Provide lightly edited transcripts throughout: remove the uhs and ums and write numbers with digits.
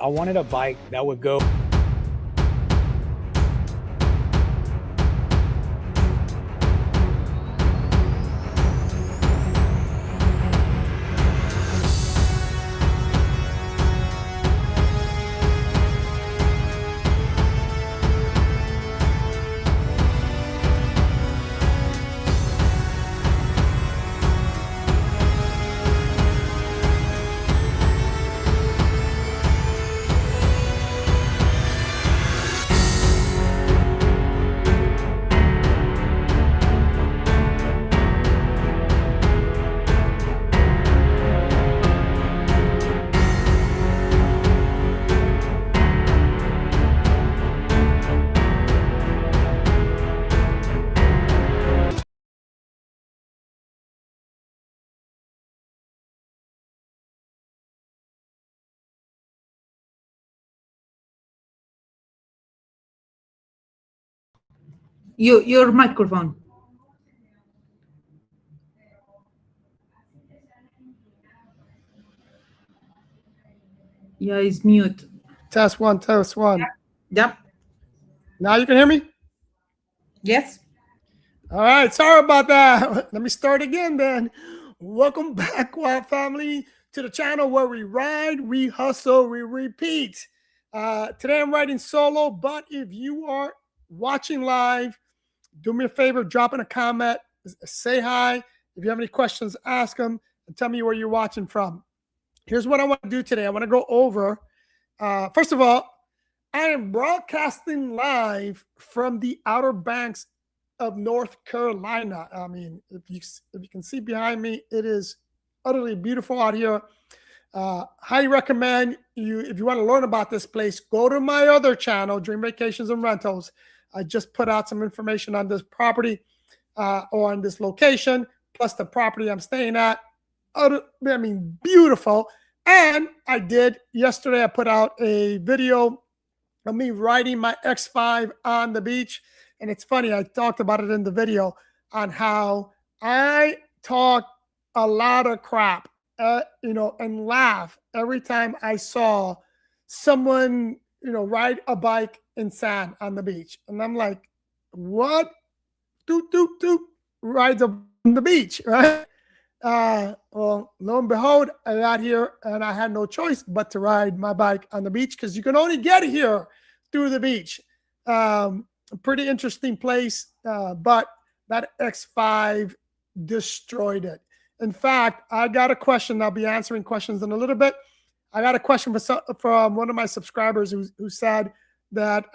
I wanted a bike that would go. Your microphone. Yeah, it's mute. Test one, test one. Yep. Now you can hear me? Yes. All right, sorry about that. Let me start again then. Welcome back, Wild Family, to the channel where we ride, we hustle, we repeat. Today I'm riding solo, but if you are watching live, do me a favor, drop in a comment, say hi. If you have any questions, ask them, and tell me where you're watching from. Here's what I want to do today. I want to go over, first of all, I am broadcasting live from the Outer Banks of North Carolina. I mean, if you can see behind me, it is utterly beautiful out here. Highly recommend you, if you want to learn about this place, go to my other channel, Dream Vacations and Rentals. I just put out some information on this property or on this location, plus the property I'm staying at. I mean, beautiful. And I did yesterday, I put out a video of me riding my X5 on the beach. And it's funny, I talked about it in the video on how I talk a lot of crap, and laugh every time I saw someone, ride a bike in sand on the beach. And I'm like, what? Doot, doot, doot, rides on the beach, right? Well, lo and behold, I got here and I had no choice but to ride my bike on the beach because you can only get here through the beach. A pretty interesting place, but that X5 destroyed it. In fact, I got a question. I'll be answering questions in a little bit. I got a question from one of my subscribers who said that,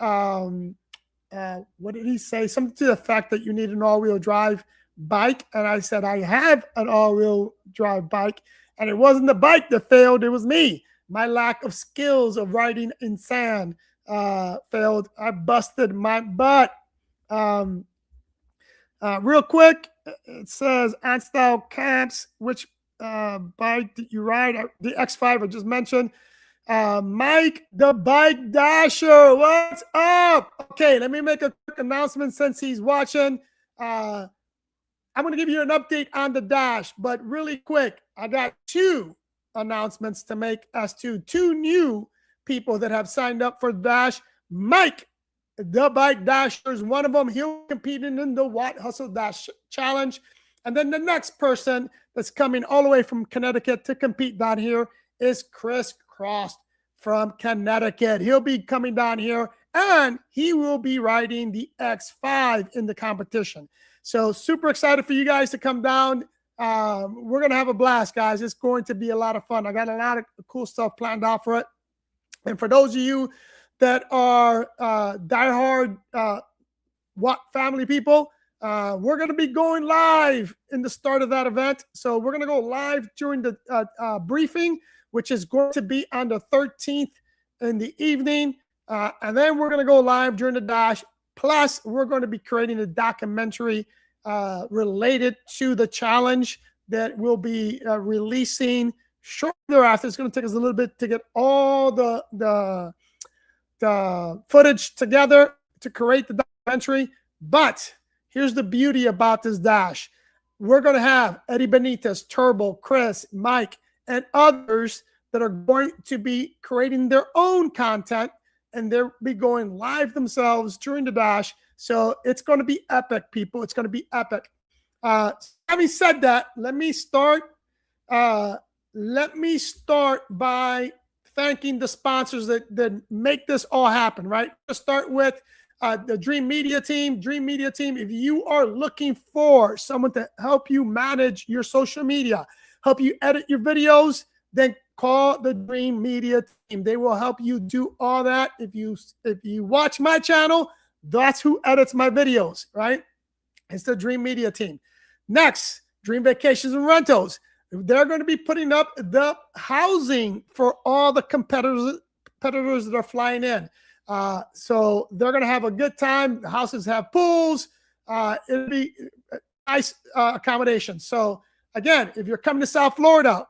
what did he say? Something to the effect that you need an all-wheel drive bike. And I said, I have an all-wheel drive bike. And it wasn't the bike that failed. It was me. My lack of skills of riding in sand failed. I busted my butt. Real quick, it says, Anstyle Camps, which bike did you ride? The X5 I just mentioned. Mike, the Bike Dasher, what's up? Okay, let me make a quick announcement since he's watching. I'm going to give you an update on the Dash, but really quick, I got two announcements to make as to two new people that have signed up for Dash. Mike, the Bike Dasher, is one of them. He'll be competing in the Watt Hustle Dash Challenge. And then the next person that's coming all the way from Connecticut to compete down here is Chris Cross from Connecticut. He'll be coming down here and he will be riding the X5 in the competition. So super excited for you guys to come down. We're going to have a blast, guys. It's going to be a lot of fun. I got a lot of cool stuff planned out for it. And for those of you that are diehard Watt family people, we're going to be going live in the start of that event. So we're going to go live during the briefing, which is going to be on the 13th in the evening. And then we're going to go live during the Dash. Plus, we're going to be creating a documentary related to the challenge that we'll be releasing shortly thereafter. It's going to take us a little bit to get all the footage together to create the documentary. But here's the beauty about this Dash. We're going to have Eddie Benitez, Turbo, Chris, Mike, and others that are going to be creating their own content, and they'll be going live themselves during the dash. So it's going to be epic, people. It's going to be epic. Having said that, let me start by thanking the sponsors that make this all happen, right? Let's start with the Dream Media team. Dream Media team, if you are looking for someone to help you manage your social media, help you edit your videos, then call the Dream Media team. They will help you do all that. If you watch my channel, that's who edits my videos, right? It's the Dream Media team. Next, Dream Vacations and Rentals. They're going to be putting up the housing for all the competitors that are flying in. So they're going to have a good time. The houses have pools. It'll be nice accommodations. So again, if you're coming to South Florida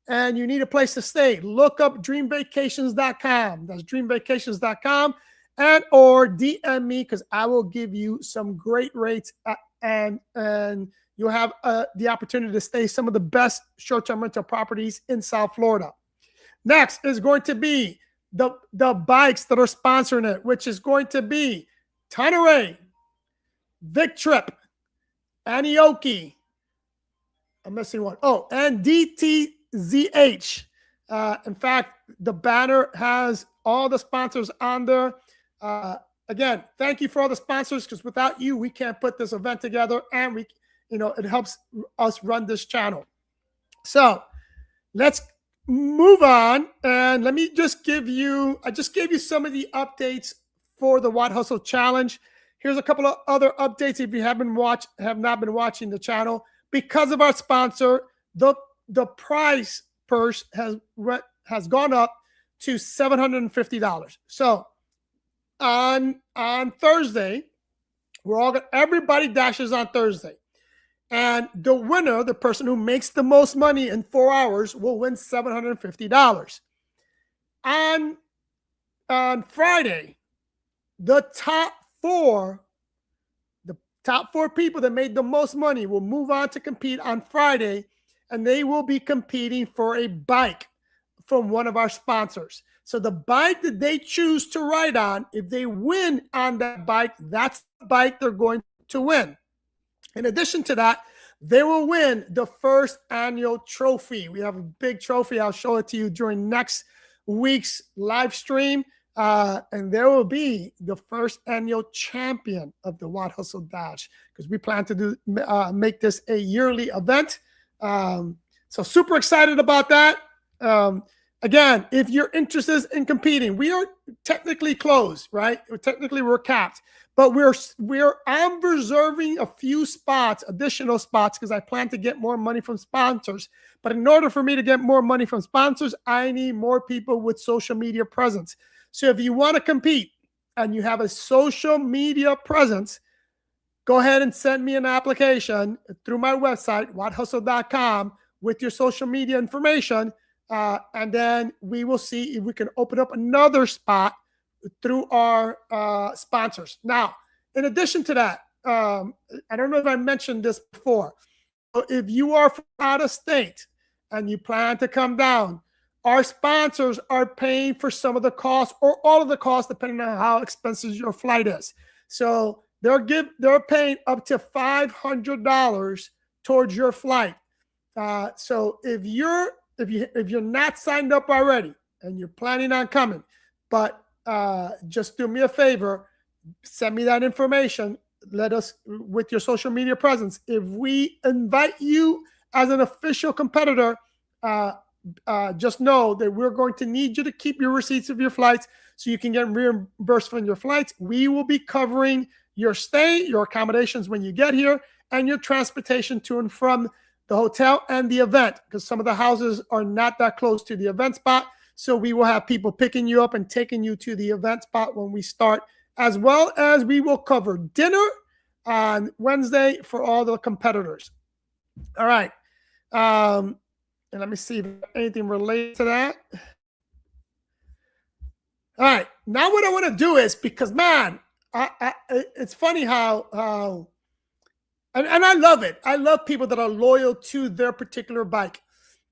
and you need a place to stay, look up dreamvacations.com. That's dreamvacations.com, and or DM me, because I will give you some great rates, and you'll have the opportunity to stay some of the best short-term rental properties in South Florida. Next is going to be the bikes that are sponsoring it, which is going to be Tonnerrey, Victrip, Aniioki. I'm missing one. Oh, and DTZH. In fact, the banner has all the sponsors on there. Again, thank you for all the sponsors, because without you, we can't put this event together, and it helps us run this channel. So let's move on, and let me just give you, I just gave you some of the updates for the Watt Hustle Challenge. Here's a couple of other updates if you have not been watching the channel. Because of our sponsor, the price purse has gone up to $750. So on Thursday, everybody dashes on Thursday. And the winner, the person who makes the most money in 4 hours, will win $750. On Friday, the top four people that made the most money will move on to compete on Friday, and they will be competing for a bike from one of our sponsors. So the bike that they choose to ride on, if they win on that bike, that's the bike they're going to win. In addition to that, they will win the first annual trophy. We have a big trophy. I'll show it to you during next week's live stream. And there will be the first annual champion of the Watt Hustle Dash, because we plan to make this a yearly event. So super excited about that. Again, if you're interested in competing, we are technically closed, right? We're capped, but I'm reserving a few spots, additional spots, because I plan to get more money from sponsors. But in order for me to get more money from sponsors, I need more people with social media presence. So if you want to compete and you have a social media presence, go ahead and send me an application through my website, watthustle.com, with your social media information. And then we will see if we can open up another spot through our sponsors. Now, in addition to that, I don't know if I mentioned this before, but if you are from out of state and you plan to come down, our sponsors are paying for some of the costs or all of the costs, depending on how expensive your flight is. So they're paying up to $500 towards your flight. So if you're not signed up already and you're planning on coming, but just do me a favor, send me that information. Let us, with your social media presence, if we invite you as an official competitor, just know that we're going to need you to keep your receipts of your flights so you can get reimbursed for your flights. We will be covering your stay, your accommodations when you get here, and your transportation to and from the hotel and the event, because some of the houses are not that close to the event spot. So we will have people picking you up and taking you to the event spot when we start, as well as we will cover dinner on Wednesday for all the competitors. All right. And let me see if anything related to that. All right. Now what I want to do is, because, man, it's funny how and I love it. I love people that are loyal to their particular bike.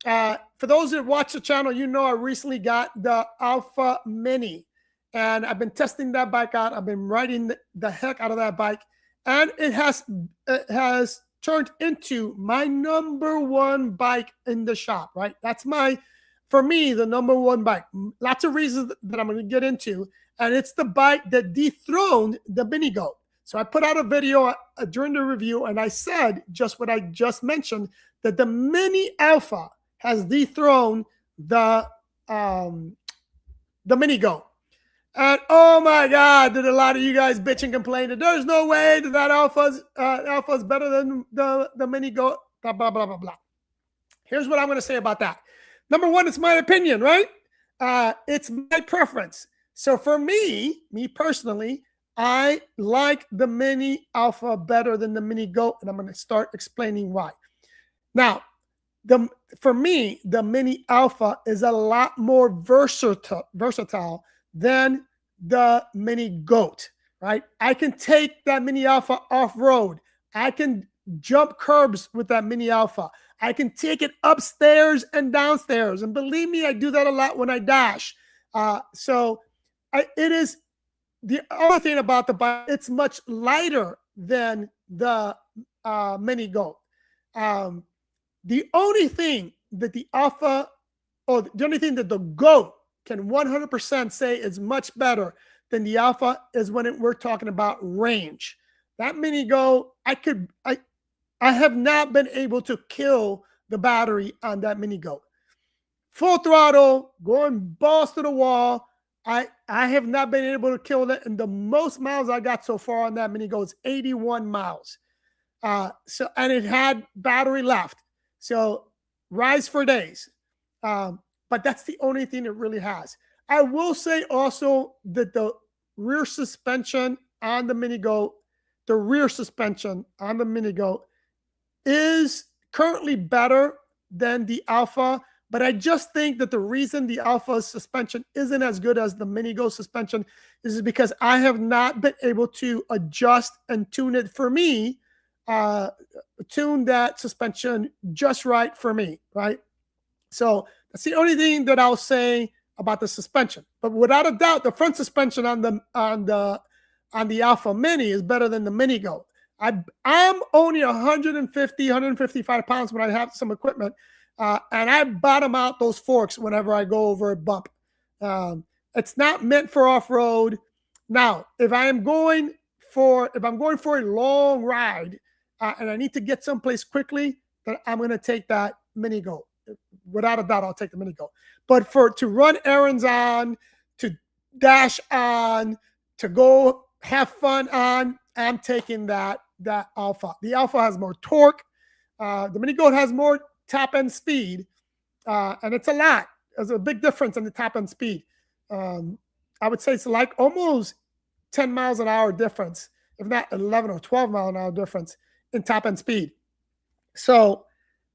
For those that watch the channel, you know I recently got the Alpha Mini, and I've been testing that bike out. I've been riding the heck out of that bike, and it has turned into my #1 bike in the shop, right? That's for me, the #1 bike. Lots of reasons that I'm going to get into, and it's the bike that dethroned the Mini Goat. So I put out a video during the review, and I said just what I just mentioned, that the Mini Alpha has dethroned the Mini Goat. And oh my God, did a lot of you guys bitch and complain that there's no way that Alpha's better than the Mini Goat, blah, blah, blah, blah, blah. Here's what I'm going to say about that. Number one, it's my opinion, right? It's my preference. So for me personally, I like the Mini Alpha better than the Mini Goat, and I'm going to start explaining why. Now, for me, the Mini Alpha is a lot more versatile than the Mini Goat, right? I can take that Mini Alpha off-road. I can jump curbs with that Mini Alpha. I can take it upstairs and downstairs. And believe me, I do that a lot when I dash. It is the other thing about the bike, it's much lighter than the Mini Goat. The only thing that the Alpha, or the only thing that the Goat can 100% say is much better than the Alpha is when we're talking about range. That Mini Goat, I have not been able to kill the battery on that Mini Goat. Full throttle, going balls to the wall. I have not been able to kill it. And the most miles I got so far on that Mini Goat is 81 miles. And it had battery left. So rides for days. But that's the only thing it really has. I will say also that the rear suspension on the Mini Goat, is currently better than the Alpha. But I just think that the reason the Alpha's suspension isn't as good as the Mini Goat suspension is because I have not been able to adjust and tune it for me, tune that suspension just right for me, right? So that's the only thing that I'll say about the suspension. But without a doubt, the front suspension on the Alpha Mini is better than the Mini Goat. I'm only 155 pounds when I have some equipment, and I bottom out those forks whenever I go over a bump. It's not meant for off-road. Now, if I'm going for a long ride and I need to get someplace quickly, then I'm going to take that Mini Goat. Without a doubt, I'll take the Mini Goat. But to run errands on, to dash on, to go have fun on, I'm taking that Alpha. The Alpha has more torque. The Mini Goat has more top end speed, and it's a lot. There's a big difference in the top end speed. I would say it's like almost 10 miles an hour difference, if not 11 or 12 mile an hour difference in top end speed. So,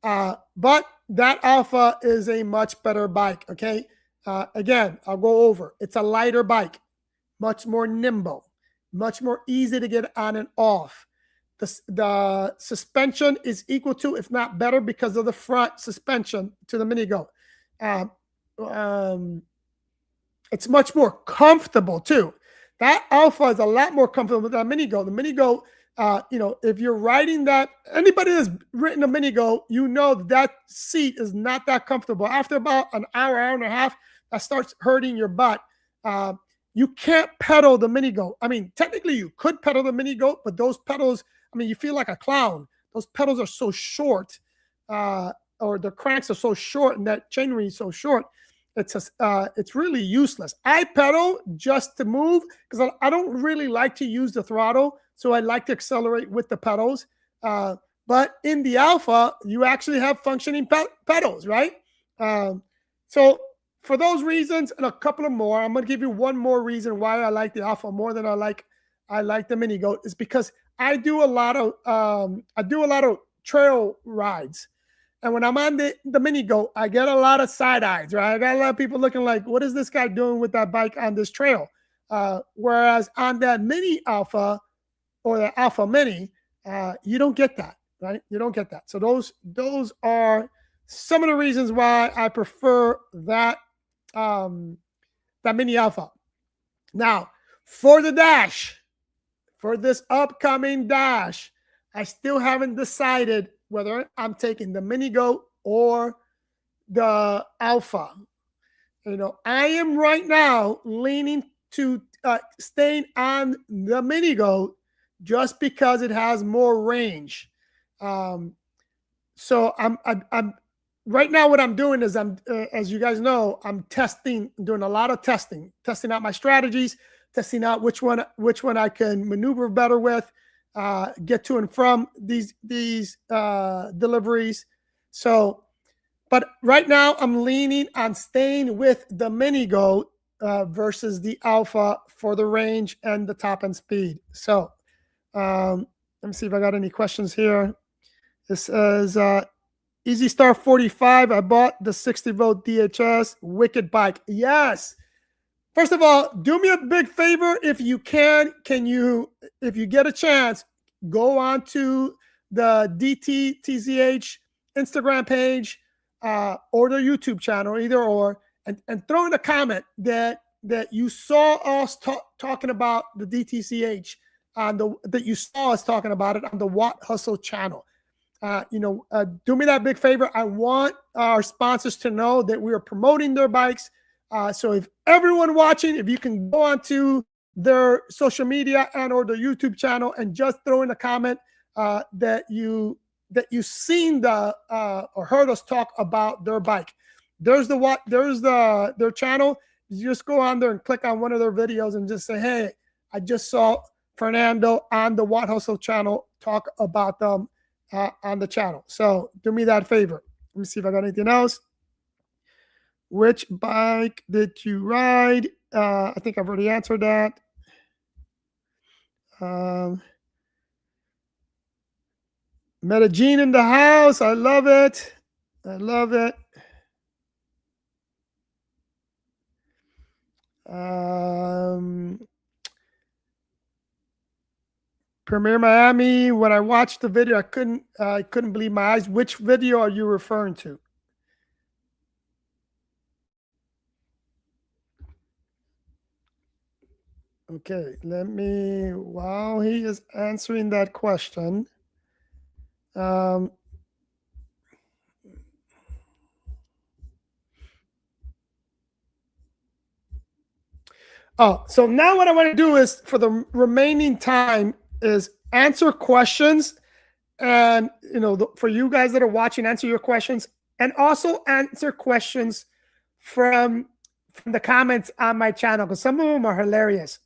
but that Alpha is a much better bike. Okay. Again, I'll go over. It's a lighter bike, much more nimble, much more easy to get on and off. The suspension is equal to, if not better, because of the front suspension to the Mini Goat. It's much more comfortable too. That Alpha is a lot more comfortable than that Mini Goat. The Mini Goat, if you're riding that, anybody that's ridden a Mini Goat, you know that seat is not that comfortable. After about an hour and a half, that starts hurting your butt. You can't pedal the Mini Goat. I mean, technically you could pedal the Mini Goat, but those pedals, I mean, you feel like a clown. Those pedals are so short, or the cranks are so short, and that chainring is so short. It's really useless. I pedal just to move because I don't really like to use the throttle, so I like to accelerate with the pedals. But in the Alpha, you actually have functioning pedals, right? So for those reasons and a couple of more, I'm going to give you one more reason why I like the Alpha more than I like the Mini Goat, is because I do a lot of trail rides. And when I'm on the Mini Goat, I get a lot of side eyes, right? I got a lot of people looking like, what is this guy doing with that bike on this trail? Whereas on that Mini Alpha or the Alpha Mini, you don't get that, right? You don't get that. So those are some of the reasons why I prefer that that mini alpha. Now, for the dash, for this upcoming dash, I still haven't decided whether I'm taking the mini goat or the alpha. You know, I am right now leaning to staying on the mini goat just because it has more range. So I'm right now. What I'm doing is as you guys know, I'm doing a lot of testing out my strategies, testing out which one I can maneuver better with, get to and from these deliveries. So, but right now I'm leaning on staying with the mini goat versus the alpha for the range and the top end speed. So let me see if I got any questions here. This is Easy Star 45. I bought the 60-volt DHS. Wicked bike. Yes. First of all, do me a big favor if you can. If you get a chance, go on to the DTTZH Instagram page or the YouTube channel, either or, and throw in a comment that you saw us talking about the DTCH that you saw us talking about it on the Watt Hustle channel. Do me that big favor. I want our sponsors to know that we are promoting their bikes. So if everyone watching, if you can go onto their social media and or their YouTube channel and just throw in a comment that you seen or heard us talk about their bike. There's their channel. You just go on there and click on one of their videos and just say, hey, I just saw Fernando on the Watt Hustle channel talk about them on the channel. So do me that favor. Let me see if I got anything else. Which bike did you ride? I think I've already answered that. Medellin in the house. I love it. I love it. Premier Miami. When I watched the video, I couldn't believe my eyes. Which video are you referring to? Okay, while he is answering that question, so now what I want to do is, for the remaining time, is answer questions, and for you guys that are watching, answer your questions, and also answer questions from the comments on my channel, because some of them are hilarious.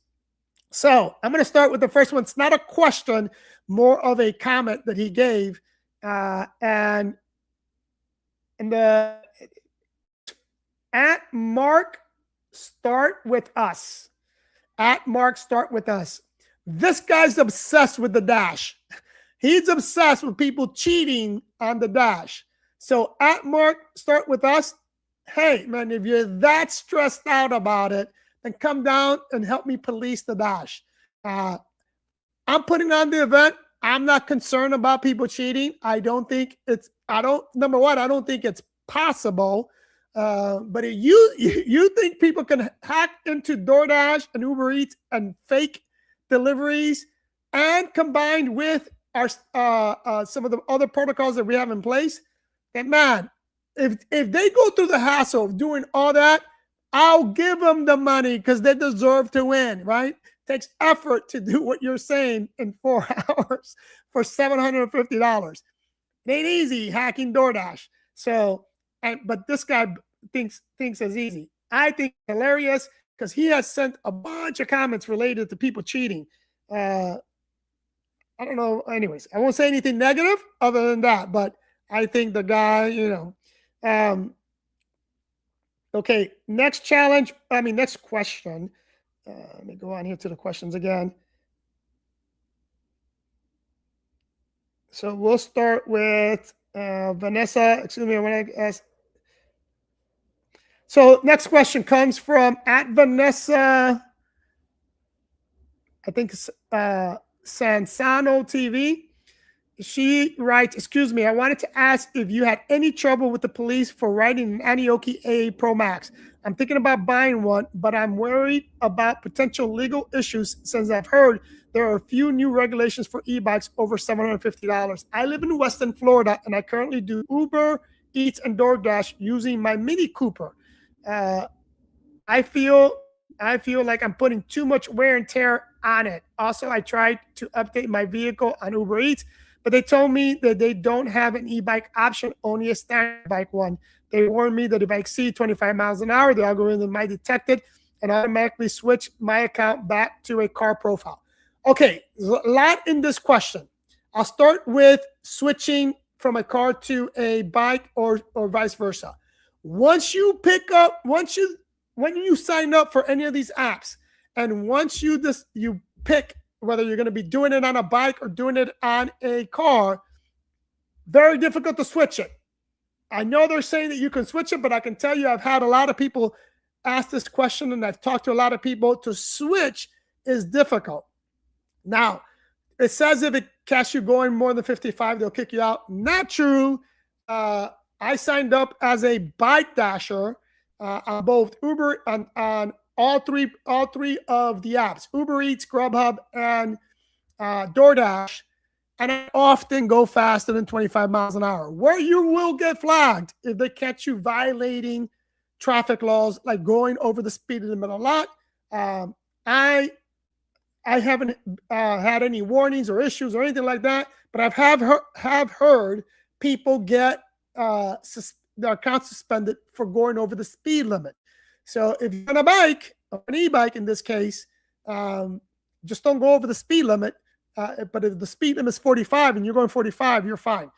So I'm going to start with the first one. It's not a question, more of a comment that he gave. And at Mark Start With Us. At Mark Start With Us. This guy's obsessed with the dash. He's obsessed with people cheating on the dash. So at Mark Start With Us, hey, man, if you're that stressed out about it, then come down and help me police the dash. I'm putting on the event. I'm not concerned about people cheating. Number one, I don't think it's possible. But if you think people can hack into DoorDash and Uber Eats and fake deliveries, and combined with our some of the other protocols that we have in place, then man, if they go through the hassle of doing all that, I'll give them the money because they deserve to win, right? It takes effort to do what you're saying in 4 hours for $750. It ain't easy hacking DoorDash. So, but this guy thinks it's easy. I think it's hilarious because he has sent a bunch of comments related to people cheating. I don't know. Anyways, I won't say anything negative other than that, but I think the guy, okay, next question. Let me go on here to the questions again. So we'll start with Vanessa. Excuse me, I want to ask. So next question comes from at Vanessa, I think Sansano TV. She writes, excuse me, I wanted to ask if you had any trouble with the police for riding an Aniioki A Pro Max. I'm thinking about buying one, but I'm worried about potential legal issues since I've heard there are a few new regulations for e-bikes over $750. I live in Western Florida, and I currently do Uber Eats and DoorDash using my Mini Cooper. Uh, I feel like I'm putting too much wear and tear on it. Also, I tried to update my vehicle on Uber Eats, but they told me that they don't have an e-bike option, only a standard bike one. They warned me that if I exceed 25 miles an hour, the algorithm might detect it and automatically switch my account back to a car profile. Okay, there's a lot in this question. I'll start with switching from a car to a bike or vice versa. Once you when you sign up for any of these apps, and once you pick whether you're going to be doing it on a bike or doing it on a car, very difficult to switch it. I know they're saying that you can switch it, but I can tell you I've had a lot of people ask this question, and I've talked to a lot of people. To switch is difficult. Now, it says if it catches you going more than 55, they'll kick you out. Not true. I signed up as a bike dasher on both Uber on all three of the apps: Uber Eats, Grubhub, and DoorDash. And I often go faster than 25 miles an hour, where you will get flagged if they catch you violating traffic laws, like going over the speed limit a lot. I haven't had any warnings or issues or anything like that, but I have heard people get their account suspended for going over the speed limit. So if you're on a bike, or an e-bike in this case, just don't go over the speed limit. But if the speed limit is 45 and you're going 45, you're fine.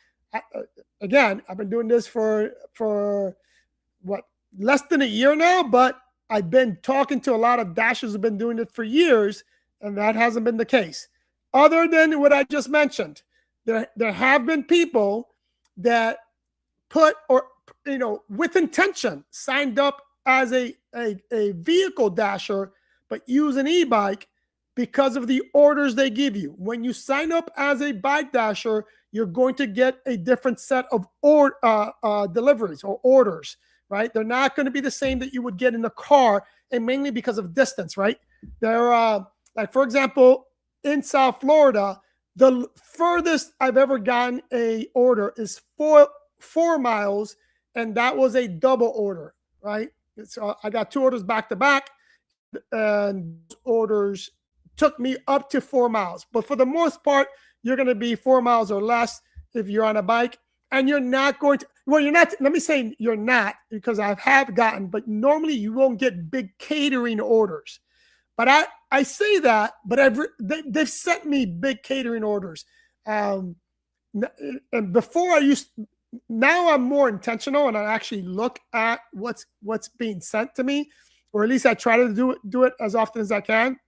Again, I've been doing this for what, less than a year now, but I've been talking to a lot of dashers who've been doing it for years, and that hasn't been the case. Other than what I just mentioned, there have been people that put, or with intention, signed up as a vehicle dasher, but use an e-bike because of the orders they give you. When you sign up as a bike dasher, you're going to get a different set of deliveries or orders, right? They're not going to be the same that you would get in a car, and mainly because of distance, right? They're like, for example, in South Florida, the furthest I've ever gotten a order is 4 miles, and that was a double order, right? So I got 2 orders back to back, and orders took me up to 4 miles. But for the most part, you're going to be 4 miles or less if you're on a bike. And you're not going to, well, you're not, let me say you're not, because I have gotten, but normally you won't get big catering orders. But I say that, but they've sent me big catering orders. And before now I'm more intentional, and I actually look at what's being sent to me, or at least I try to do it as often as I can.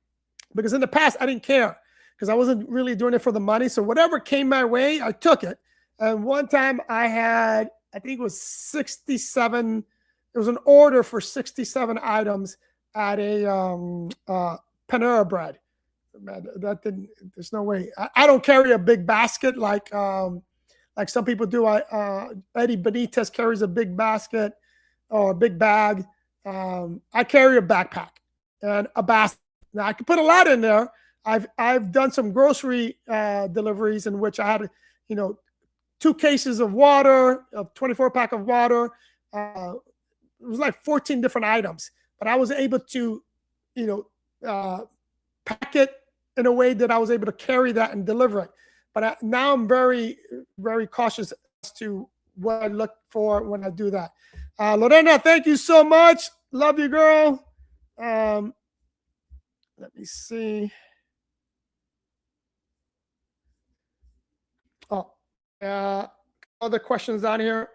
Because in the past, I didn't care, because I wasn't really doing it for the money. So whatever came my way, I took it. And one time I had, I think it was 67. It was an order for 67 items at a Panera Bread. Man, that didn't. There's no way. I don't carry a big basket like some people do. Eddie Benitez carries a big basket or a big bag. I carry a backpack and a basket. Now I can put a lot in there. I've done some grocery deliveries in which I had, 2 cases of water, a 24-pack of water. It was like 14 different items, but I was able to, pack it in a way that I was able to carry that and deliver it. But now I'm very, very cautious as to what I look for when I do that. Lorena, thank you so much. Love you, girl. Let me see. Oh, other questions on here.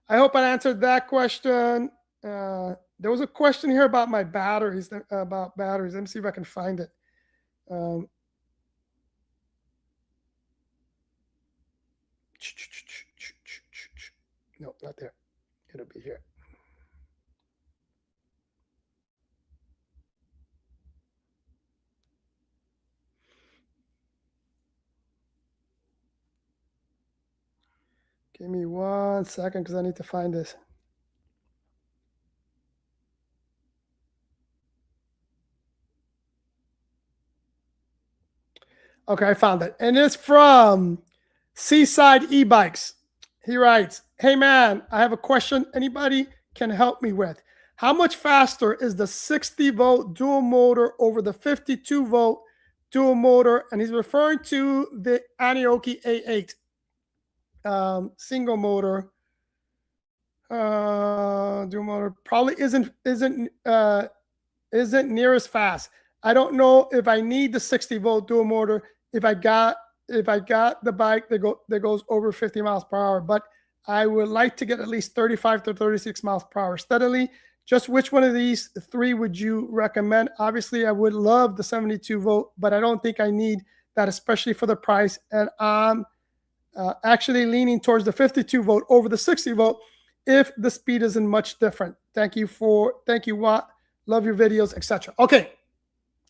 I hope I answered that question. There was a question here about my batteries. Let me see if I can find it. No, not there. It'll be here. Give me 1 second because I need to find this. Okay, I found it. And it's from Seaside E-Bikes. He writes, "Hey man, I have a question anybody can help me with. How much faster is the 60-volt dual motor over the 52-volt dual motor?" And he's referring to the Aniioki A8 single motor. Dual motor probably isn't near as fast. I don't know if I need the 60-volt dual motor if I got the bike that goes over 50 miles per hour, but I would like to get at least 35 to 36 miles per hour steadily. Just which one of these three would you recommend? Obviously, I would love the 72 volt, but I don't think I need that, especially for the price. And I'm actually leaning towards the 52 volt over the 60 volt if the speed isn't much different. Thank you, Watt. Love your videos, etc. Okay,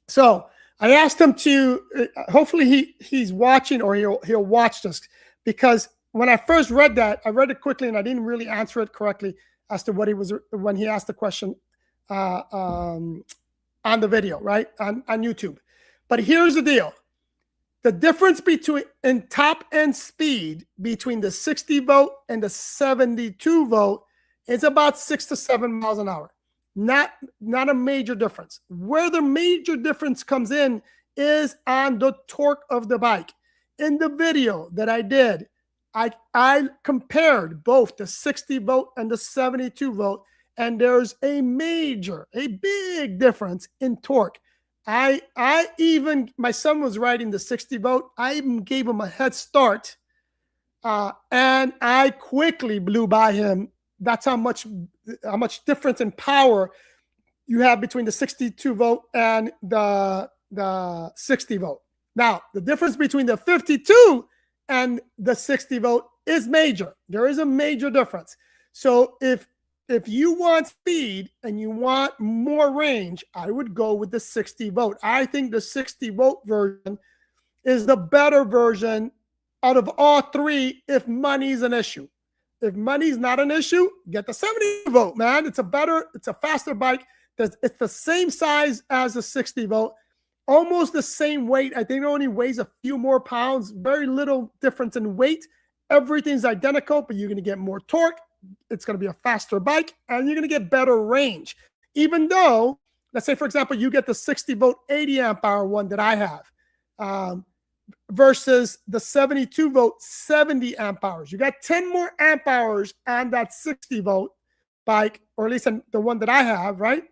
so I asked him to. Hopefully, he's watching or he'll watch this, because when I first read that, I read it quickly and I didn't really answer it correctly as to what he was when he asked the question on the video, right, on YouTube. But here's the deal: the difference between in top end speed between the 60 volt and the 72 volt is about 6 to 7 miles an hour. Not a major difference. Where the major difference comes in is on the torque of the bike. In the video that I did, I compared both the 60 volt and the 72 volt, and there's a big difference in torque. I even, my son was riding the 60 volt. I even gave him a head start, and I quickly blew by him. That's how much difference in power you have between the 62 volt and the 60 volt. Now, the difference between the 52 and the 60 volt is major. There is a major difference. So if you want speed and you want more range, I would go with the 60 volt. I think the 60 volt version is the better version out of all three if money's an issue. If money's not an issue, get the 70 volt, man. It's a faster bike. It's the same size as the 60 volt, almost the same weight. I think it only weighs a few more pounds, very little difference in weight. Everything's identical, but you're going to get more torque. It's going to be a faster bike, and you're going to get better range. Even though, let's say, for example, you get the 60 volt 80 amp hour one that I have, versus the 72 volt 70 amp hours. You got 10 more amp hours on that 60 volt bike, or at least the one that I have, right?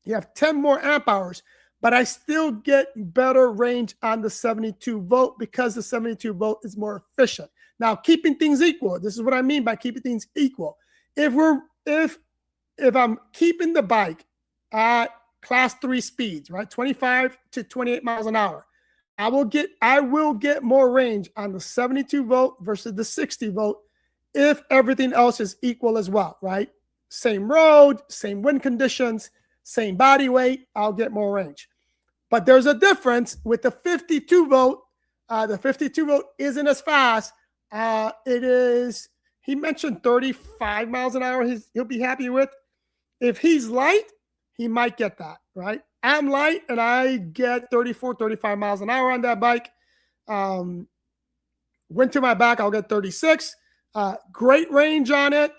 You have 10 more amp hours, but I still get better range on the 72 volt because the 72 volt is more efficient. Now, keeping things equal, this is what I mean by keeping things equal. If I'm keeping the bike at class 3 speeds, right, 25 to 28 miles an hour, I will get more range on the 72 volt versus the 60 volt if everything else is equal as well, right? Same road, same wind conditions, same body weight, I'll get more range. But there's a difference with the 52 volt. The 52 volt isn't as fast. It is, he mentioned 35 miles an hour he'll be happy with. If he's light, he might get that, right? I'm light and I get 34, 35 miles an hour on that bike. Went to my back, I'll get 36. Great range on it.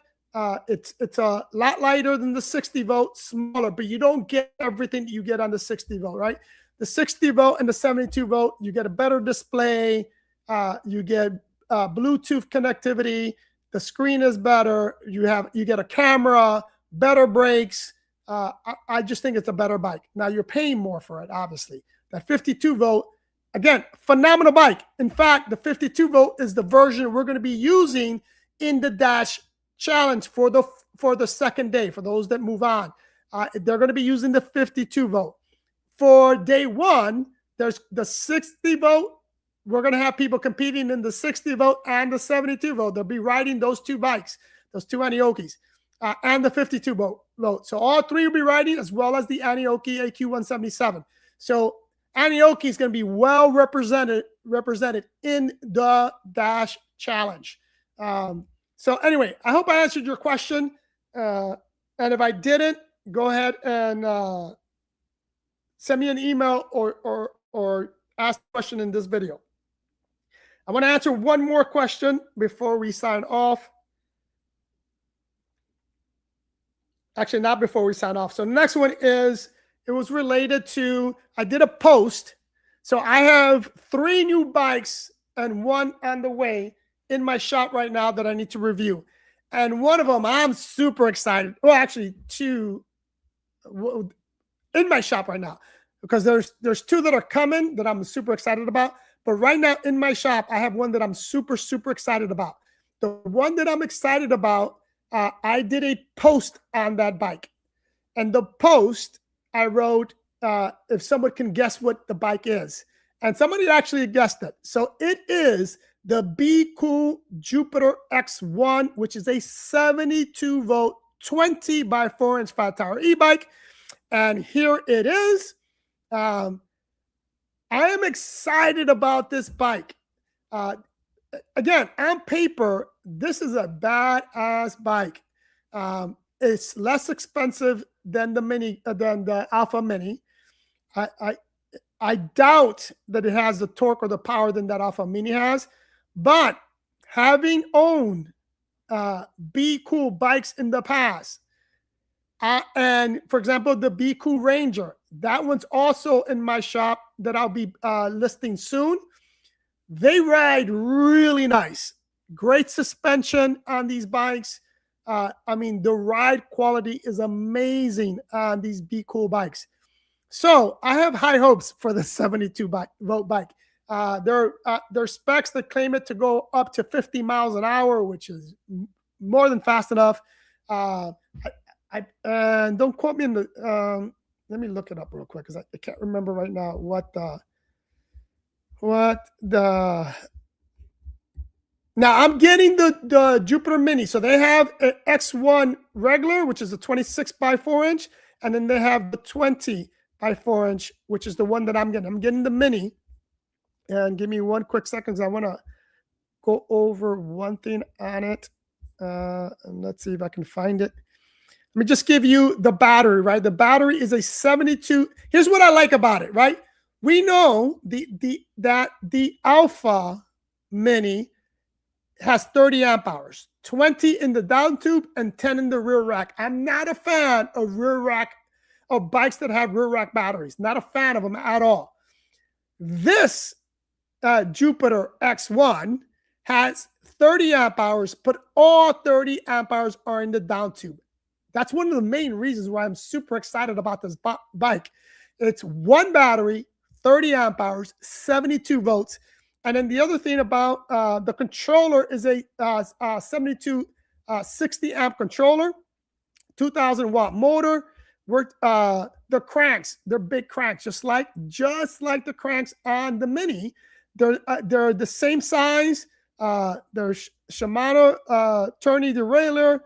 It's a lot lighter than the 60 volt, smaller, but you don't get everything you get on the 60 volt, right? The 60 volt and the 72 volt, you get a better display. You get Bluetooth connectivity. The screen is better. You get a camera, better brakes. I just think it's a better bike. Now you're paying more for it, obviously. That 52 volt, again, phenomenal bike. In fact, the 52 volt is the version we're going to be using in the Dash Challenge for the second day. For those that move on, they're going to be using the 52 volt. For day one, there's the 60 volt. We're going to have people competing in the 60 volt and the 72 volt. They'll be riding those two bikes, those two Aniiokis. And the 52 volt. So all three will be riding, as well as the Aniioki AQ177. So Aniioki is going to be well represented in the Dash Challenge. So anyway, I hope I answered your question. And if I didn't, go ahead and send me an email or ask a question in this video. I want to answer one more question before we sign off. Actually, not before we sign off. So the next one is, it was related to, I did a post. So I have 3 new bikes and 1 on the way in my shop right now that I need to review. And one of them, I'm super excited. Well, actually 2 in my shop right now, because there's 2 that are coming that I'm super excited about. But right now in my shop, I have one that I'm super, super excited about. The one that I'm excited about, I did a post on that bike. And the post, I wrote, if someone can guess what the bike is. And somebody actually guessed it. So it is the Be Cool Jupiter X1, which is a 72 volt, 20 by 4 inch fat tire e-bike. And here it is. I am excited about this bike. Again, on paper, this is a badass bike. It's less expensive than the Alpha Mini. I doubt that it has the torque or the power than that Alpha Mini has, but having owned Be Cool bikes in the past, and for example, the Be Cool Ranger, that one's also in my shop that I'll be listing soon. They ride really nice. Great suspension on these bikes. I mean, the ride quality is amazing on these Be Cool bikes. So I have high hopes for the 72 volt bike. There are specs that claim it to go up to 50 miles an hour, which is more than fast enough. And don't quote me in the. Let me look it up real quick because I can't remember right now what the. Now I'm getting the Jupiter Mini. So they have an X1 regular, which is a 26 by 4 inch, and then they have the 20 by 4 inch, which is the one that I'm getting. I'm getting the Mini. And give me one quick second. I want to go over one thing on it. And let's see if I can find it. Let me just give you the battery, right? The battery is a 72. Here's what I like about it, right? We know that the Alpha Mini has 30 amp hours, 20 in the down tube and 10 in the rear rack. I'm not a fan of rear rack, of bikes that have rear rack batteries. Not a fan of them at all. This Jupiter X1 has 30 amp hours, but all 30 amp hours are in the down tube. That's one of the main reasons why I'm super excited about this bike. It's one battery, 30 amp hours, 72 volts. And then the other thing about the controller is a 72 60 amp controller, 2000 watt motor. The cranks, they're big cranks, just like the cranks on the Mini. They're the same size. There's Shimano tourney derailleur.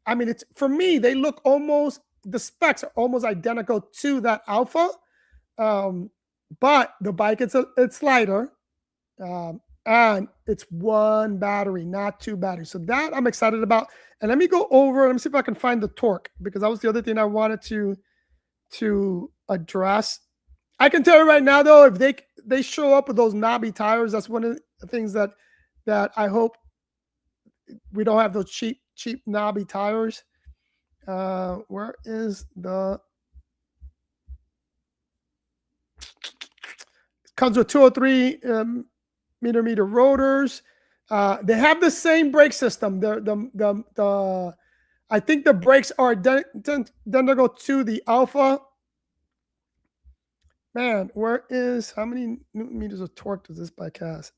I mean, it's, for me, they look almost, the specs are almost identical to that Alpha. But the bike, it's lighter. And it's one battery, not 2 batteries. So that I'm excited about. And let me go over, let me see if I can find the torque, because that was the other thing I wanted to address. I can tell you right now, though, if they show up with those knobby tires, that's one of the things that I hope we don't have those cheap knobby tires. Where is the? It comes with 203 millimeter rotors. They have the same brake system. I think the brakes are identical to the Alpha. Man, how many newton meters of torque does this bike has?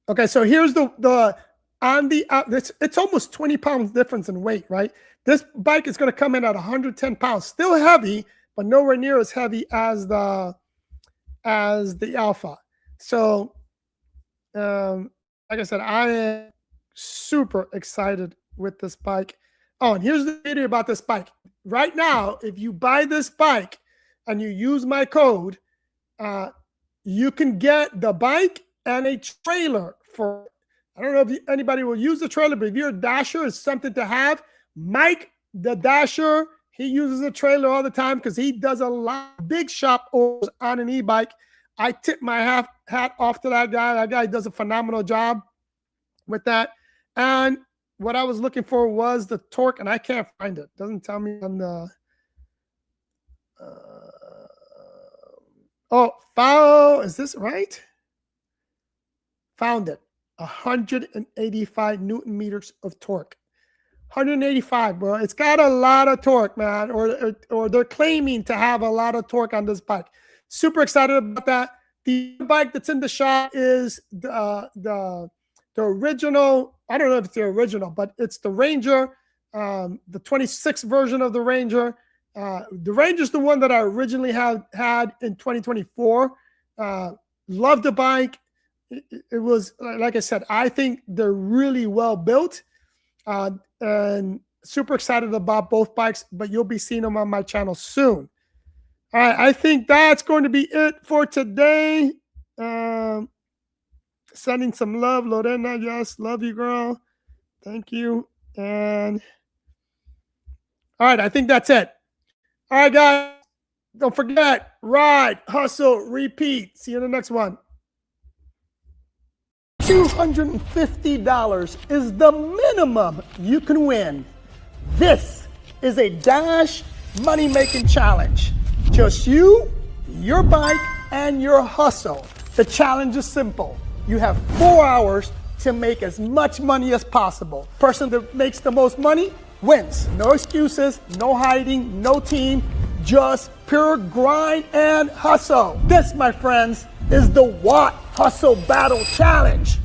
Okay, so here's it's almost 20 pounds difference in weight, right? This bike is going to come in at 110 pounds, still heavy, but nowhere near as heavy as the Alpha. So, like I said, I am super excited with this bike. Oh, and here's the video about this bike. Right now, if you buy this bike and you use my code, you can get the bike and a trailer for, I don't know if anybody will use the trailer, but if you're a dasher, it's something to have. Mike, the dasher, he uses a trailer all the time because he does a lot of big shop orders on an e-bike. I tip my hat off to that guy. That guy does a phenomenal job with that. And what I was looking for was the torque, and I can't find it. Doesn't tell me on the is this right? Found it. 185 Newton meters of torque. 185, bro. It's got a lot of torque, man. Or they're claiming to have a lot of torque on this bike. Super excited about that. The bike that's in the shop is the original. I don't know if it's the original, but it's the Ranger, the 26 version of the Ranger. The Ranger is the one that I originally had in 2024. Love the bike. It was, like I said, I think they're really well built, and super excited about both bikes, but you'll be seeing them on my channel soon. All right, I think that's going to be it for today. Sending some love, Lorena. Yes, love you, girl. Thank you. And all right, I think that's it. All right, guys, don't forget, ride, hustle, repeat. See you in the next one. $250 is the minimum you can win. This is a Dash money-making challenge. Just you, your bike, and your hustle. The challenge is simple. You have 4 hours to make as much money as possible. Person that makes the most money wins. No excuses, no hiding, no team, just pure grind and hustle. This, my friends, is the Watt Hustle Battle Challenge.